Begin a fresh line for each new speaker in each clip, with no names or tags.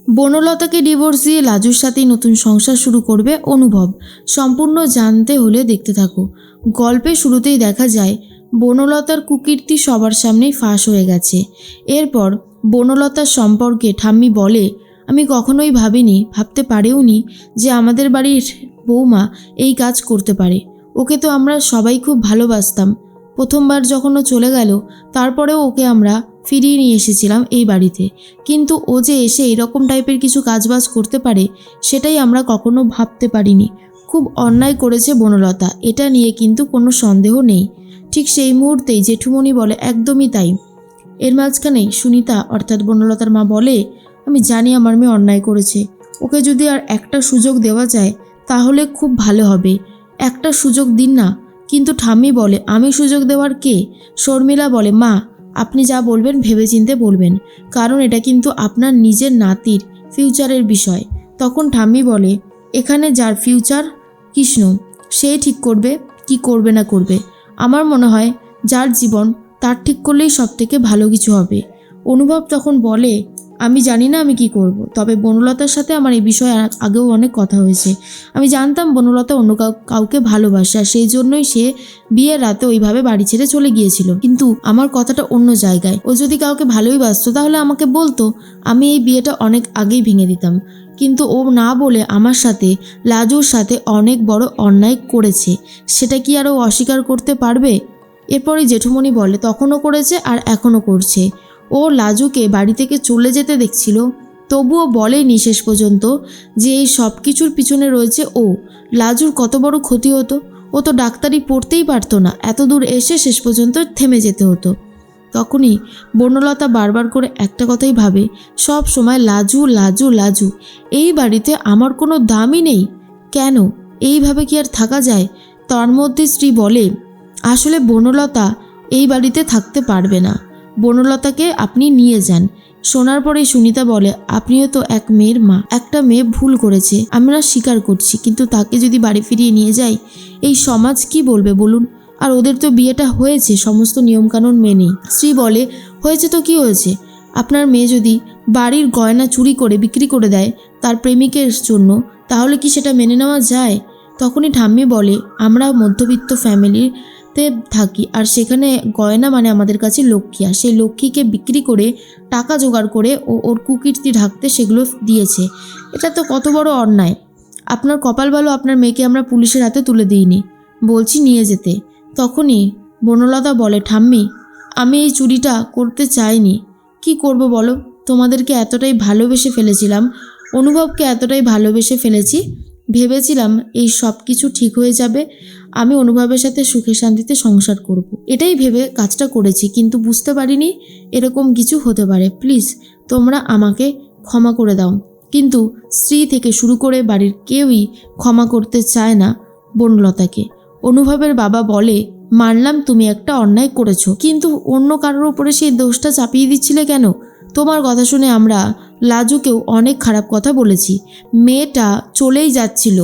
বনলতাকে divorce দিয়ে লাজুর সাথেই নতুন সংসার শুরু করবে অনুভব। সম্পূর্ণ জানতে হলে দেখতে থাকো। গল্পের শুরুতেই দেখা যায় বনলতার কুকীর্তি সবার সামনেই ফাঁস হয়ে গেছে। এরপর বনলতার সম্পর্কে ঠাম্মি বলে, আমি কখনোই ভাবতে পারেওনি যে আমাদের বাড়ির বৌমা এই কাজ করতে পারে। ওকে তো আমরা সবাই খুব ভালোবাসতাম। প্রথমবার যখন ও চলে গেল তারপরেও ওকে আমরা ফিরিয়ে নিয়ে এসেছিলাম এই বাড়িতে, কিন্তু ও যে এসে এরকম টাইপের কিছু কাজবাজ করতে পারে সেটাই আমরা কখনো ভাবতে পারিনি। খুব অন্যায় করেছে বনলতা, এটা নিয়ে কিন্তু কোনো সন্দেহ নেই। ঠিক সেই মুহূর্তেই জেঠুমণি বলে, একদমই তাই। এর মাঝখানেই সুনিতা অর্থাৎ বনলতার মা বলে, আমি জানি আমার মেয়ে অন্যায় করেছে, ওকে যদি আর একটা সুযোগ দেওয়া যায় তাহলে খুব ভালো হবে, একটা সুযোগ দিন না। কিন্তু ঠাম্মি বলে, আমি সুযোগ দেওয়ার কে? শর্মিলা বলে, মা আপনি যা বলবেন ভেবেচিন্তে বলবেন, কারণ এটা কিন্তু আপনার নিজের নাতির ফিউচারের বিষয়। তখন ঠাম্মি বলে, এখানে যার ফিউচার কৃষ্ণ, সে ঠিক করবে কি করবে না করবে। আমার মনে হয় যার জীবন তার ঠিক করলেই সব থেকে ভালো কিছু হবে। অনুভব তখন বলে, আমি জানি না আমি কি করব, তবে বনলতার সাথে আমার এই বিষয়ে আগেও অনেক কথা হয়েছে। আমি জানতাম বনলতা অন্য কাউকে ভালোবাসে, আর সেই জন্যই সে বিয়ের রাতে ওইভাবে বাড়ি ছেড়ে চলে গিয়েছিল। কিন্তু আমার কথাটা অন্য জায়গায়। ও যদি কাউকে ভালোই বাসতো তাহলে আমাকে বলতো, আমি এই বিয়েটা অনেক আগেই ভেঙে দিতাম। কিন্তু ও না বলে আমার সাথে লাজুর সাথে অনেক বড় অন্যায় করেছে, সেটা কি আর ও অস্বীকার করতে পারবে? এরপরই জেঠুমণি বলে, তখনও করেছে আর এখনও করছে। ও লাজুকে বাড়ি থেকে চলে যেতে দেখছিল, তবুও বলেনি শেষ পর্যন্ত যে এই সব কিছুর পিছনে রয়েছে ও। লাজুর কত বড় ক্ষতি হতো, ও তো ডাক্তারি পড়তেই পারতো না, এত দূর এসে শেষ পর্যন্ত থেমে যেতে হতো। তখনই বনলতা বারবার করে একটা কথাই ভাবে, সব সময় লাজু লাজু লাজু, এই বাড়িতে আমার কোনো দামই নেই কেন? এইভাবে কি আর থাকা যায়? তার মধ্যে স্ত্রী বলে, আসলে বনলতা এই বাড়িতে থাকতে পারবে না, বনলতাকে আপনি নিয়ে যান। শোনার পরেই সুনিতা বলে, আপনিও তো এক মেয়ের মা, একটা মেয়ে ভুল করেছে আমরা স্বীকার করছি, কিন্তু তাকে যদি বাড়ি ফিরিয়ে নিয়ে যাই এই সমাজ কি বলবে বলুন? আর ওদের তো বিয়েটা হয়েছে সমস্ত নিয়মকানুন মেনেই। স্ত্রী বলে, হয়েছে তো কি হয়েছে? আপনার মেয়ে যদি বাড়ির গয়না চুরি করে বিক্রি করে দেয় তার প্রেমিকের জন্য, তাহলে কি সেটা মেনে নেওয়া যায়? তখনই ঠাম্মি বলে, আমরা মধ্যবিত্ত ফ্যামিলিতে থাকি, আর সেখানে গয়না মানে আমাদের কাছে লক্ষ্মী, আর সেই লক্ষ্মীকে বিক্রি করে টাকা জোগাড় করে ও ওর কুকীর্তি ঢাকতে সেগুলো দিয়েছে। এটা তো কত বড় অন্যায়। আপনার কপাল ভালো আপনার মেয়েকে আমরা পুলিশের হাতে তুলে দিইনি, বলছি নিয়ে যেতে। তখনই বনলতা বলে, ঠাম্মি আমি এই চুরিটা করতে চাইনি, কি করব বলো? তোমাদেরকে এতটাই ভালোবেসে ফেলেছিলাম, অনুভবকে এতটাই ভালোবেসে ফেলেছি, ভেবেছিলাম এই সব কিছু ঠিক হয়ে যাবে, আমি অনুভবের সাথে সুখে শান্তিতে সংসার করব, এটাই ভেবে কাজটা করেছি, কিন্তু বুঝতে পারিনি এরকম কিছু হতে পারে। প্লিজ তোমরা আমাকে ক্ষমা করে দাও। কিন্তু স্ত্রী থেকে শুরু করে বাড়ির কেউই ক্ষমা করতে চায় না বনলতাকে। অনুভবের বাবা বলে, মানলাম তুমি একটা অন্যায় করেছো, কিন্তু অন্য কারোর উপরে সেই দোষটা চাপিয়ে দিচ্ছিলে কেন? তোমার কথা শুনে আমরা লাজুকেও অনেক খারাপ কথা বলেছি, মেয়েটা চলেই যাচ্ছিল,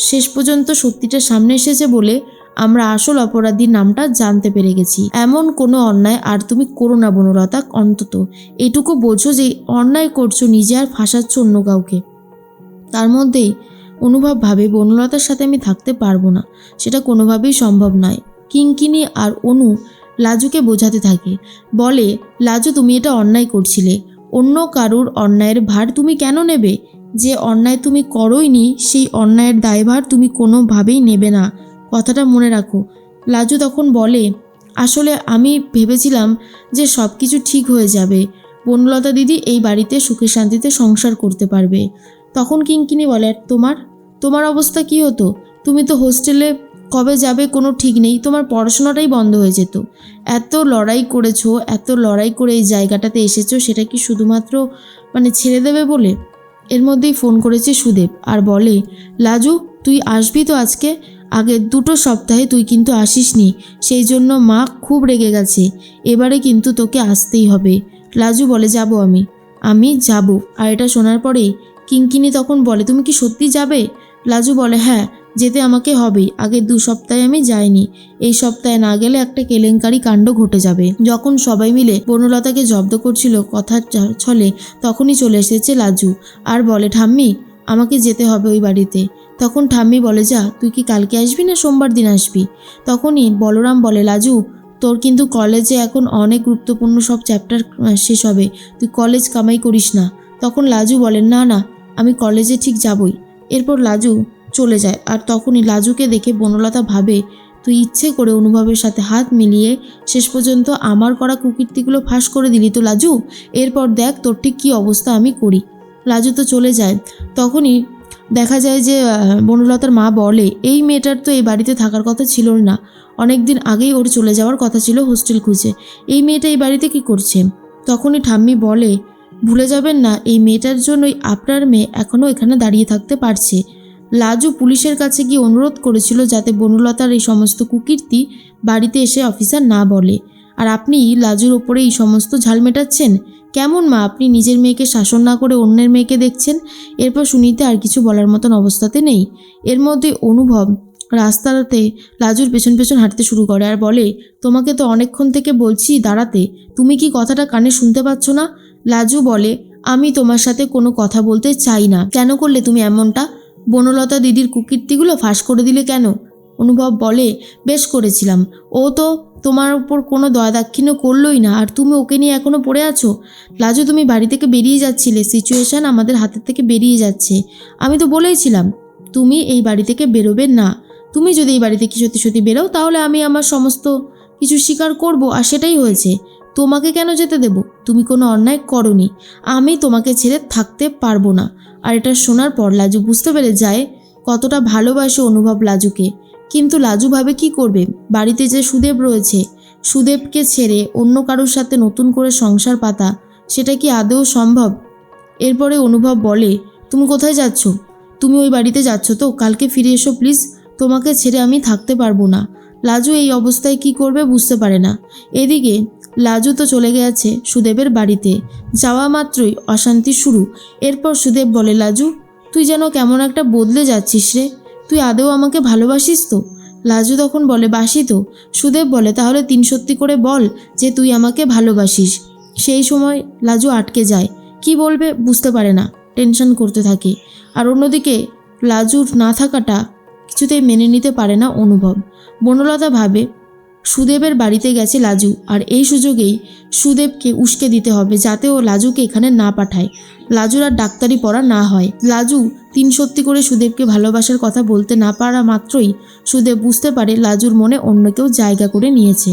শেষ পর্যন্ত সত্যিটা সামনে এসেছে বলে আমরা আসল অপরাধীর নামটা জানতে পেরে গেছি। এমন কোনো অন্যায় আর তুমি করো না বনলতা, অন্তত এটুকু বোঝো যে অন্যায় করছো নিজে আর ফাঁসাচ্ছ অন্য কাউকে। তার মধ্যেই অনুভব ভাবে, বনলতার সাথে আমি থাকতে পারবো না, সেটা কোনোভাবেই সম্ভব নয়। কিঙ্কিনি আর অনু লাজুকে বোঝাতে থাকে, বলে, লাজু তুমি এটা অন্যায় করছিলে, অন্য কারুর অন্যায়ের ভার তুমি কেন নেবে? যে অন্যায় তুমি করোইনি সেই অন্যায়ের দায়ভার তুমি কোনোভাবেই নেবে না, কথাটা মনে রাখো। লাজু তখন বলে, আসলে আমি ভেবেছিলাম যে সব কিছু ঠিক হয়ে যাবে, বনলতা দিদি এই বাড়িতে সুখে শান্তিতে সংসার করতে পারবে। তখন কিঙ্কিনি বলে, তোমার অবস্থা কি হতো? তুমি তো হোস্টেলে কবে যাবে কোনো ঠিক নেই, তোমার পড়াশোনাটাই বন্ধ হয়ে যেত। এত লড়াই করেছো, এত লড়াই করে এই জায়গাটাতে এসেছো, সেটা কি শুধুমাত্র ছেড়ে দেবে বলে? এর মধ্যেই ফোন করেছে সুদেব আর বলে, লাজু তুই আসবি তো আজকে? আগের 2 সপ্তাহে তুই কিন্তু আসিসনি, সেই জন্য মা খুব রেগে গেছে, এবারে কিন্তু তোকে আসতেই হবে। লাজু বলে, যাব আমি যাব। আর এটা শোনার পরেই কিঙ্কিনি তখন বলে, তুমি কি সত্যি যাবে? লাজু বলে, হ্যাঁ যেতে আমাকে হবেই। আগের 2 সপ্তাহে আমি যাইনি, এই সপ্তাহে না গেলে একটা কেলেঙ্কারি কাণ্ড ঘটে যাবে। যখন সবাই মিলে বনলতাকে জব্দ করছিল কথার ছলে, তখনই চলে এসেছে লাজু আর বলে, ঠাম্মি আমাকে যেতে হবে ওই বাড়িতে। তখন ঠাম্মি বলে, যা, তুই কি কালকে আসবি না সোমবার দিন আসবি? তখনই বলরাম বলে, লাজু তোর কিন্তু কলেজে এখন অনেক গুরুত্বপূর্ণ সব চ্যাপ্টার শেষ হবে, তুই কলেজ কামাই করিস না। তখন লাজু বলে, না না, আমি কলেজে ঠিক যাবই। এরপর লাজু চলে যায়। আর তখনই লাজুকে দেখে বনলতা ভাবে, তুই ইচ্ছে করে অনুভবের সাথে হাত মিলিয়ে শেষ পর্যন্ত আমার করা কুকীর্তিগুলো ফাঁস করে দিলি তো লাজু। এরপর দেখ তোর ঠিক কী অবস্থা আমি করি। লাজু তো চলে যায়। তখনই দেখা যায় যে বনলতার মা বলে, এই মেয়েটার তো এই বাড়িতে থাকার কথা ছিল না, অনেক দিন আগেই ওর চলে যাওয়ার কথা ছিল হোস্টেল খুঁজে। এই মেয়েটা এই বাড়িতে কি করছে? তখনই ঠাম্মি বলে, ভুলে যাবেন না এই মেয়েটার জন্যই আপনার মেয়ে এখনও এখানে দাঁড়িয়ে থাকতে পারছে। লাজু পুলিশের কাছে গিয়ে অনুরোধ করেছিল যাতে বনলতার এই সমস্ত কুকীর্তি বাড়িতে এসে অফিসার না বলে। আর আপনি লাজুর ওপরে এই সমস্ত ঝাল মেটাচ্ছেন? কেমন মা আপনি নিজের মেয়েকে শাসন না করে অন্যের মেয়েকে দেখছেন? এরপর সুনীতা আর কিছু বলার মতন অবস্থাতে নেই। এর মধ্যে অনুভব রাস্তাতে লাজুর পেছন পেছন হাঁটতে শুরু করে আর বলে, তোমাকে তো অনেকক্ষণ থেকে বলছি দাঁড়াতে, তুমি কি কথাটা কানে শুনতে পাচ্ছ না? লাজু বলে, আমি তোমার সাথে কোনো কথা বলতে চাই না। কেন করলে তুমি এমনটা? বনলতা দিদির কুকীর্তিগুলো ফাঁস করে দিলে কেন? অনুভব বলে, বেশ করেছিলাম, ও তো তোমার উপর কোনো দয়া দাক্ষিণ্য করলোই না, আর তুমি ওকে নিয়ে এখনও পড়ে আছো। লাজু তুমি বাড়ি থেকে বেরিয়ে যাচ্ছিলে, সিচুয়েশান আমাদের হাতের থেকে বেরিয়ে যাচ্ছে। আমি তো বলেইছিলাম তুমি এই বাড়ি থেকে বেরোবে না। তুমি যদি এই বাড়ি থেকে সত্যি সত্যি বেরো তাহলে আমি আমার সমস্ত কিছু স্বীকার করব, আর সেটাই হয়েছে। তোমাকে কেন যেতে দেব? তুমি কোনো অন্যায় করনি, আমি তোমাকে ছেড়ে থাকতে পারবো না। আর এটা শোনার পর লাজু বুঝতে পেরে যায় কতটা ভালোবাসে অনুভব লাজুকে। কিন্তু লাজু ভাবে কি করবে? বাড়িতে যে সুদেব রয়েছে, সুদেবকে ছেড়ে অন্য কারোর সাথে নতুন করে সংসার পাতা, সেটা কি আদৌ সম্ভব? এরপরে অনুভব বলে, তুমি কোথায় যাচ্ছ? তুমি ওই বাড়িতে যাচ্ছ তো? কালকে ফিরে এসো প্লিজ, তোমাকে ছেড়ে আমি থাকতে পারবো না। লাজু এই অবস্থায় কি করবে বুঝতে পারে না। এদিকে লাজু তো চলে গেছে সুদেবের বাড়িতে। যাওয়া মাত্রই অশান্তি শুরু। এরপর সুদেব বলে, লাজু তুই যেন কেমন একটা বদলে যাচ্ছিস রে, তুই আদৌ আমাকে ভালোবাসিস তো? লাজু তখন বলে, বাসি তো। সুদেব বলে, তাহলে 3 সত্যি করে বল যে তুই আমাকে ভালোবাসিস। সেই সময় লাজু আটকে যায়, কি বলবে বুঝতে পারে না, টেনশন করতে থাকে। আর অন্যদিকে লাজুর না থাকাটা কিছুতেই মেনে নিতে পারে না অনুভব। বনলতা ভাবে সুদেবের বাড়িতে গেছে লাজু, আর এই সুযোগেই সুদেবকে উস্কে দিতে হবে যাতে ও লাজুকে এখানে না পাঠায়, লাজুর আর ডাক্তারি পড়া না হয়। লাজু 3 সত্যি করে সুদেবকে ভালোবাসার কথা বলতে না পারা মাত্রই সুদেব বুঝতে পারে লাজুর মনে অন্য কেউ জায়গা করে নিয়েছে।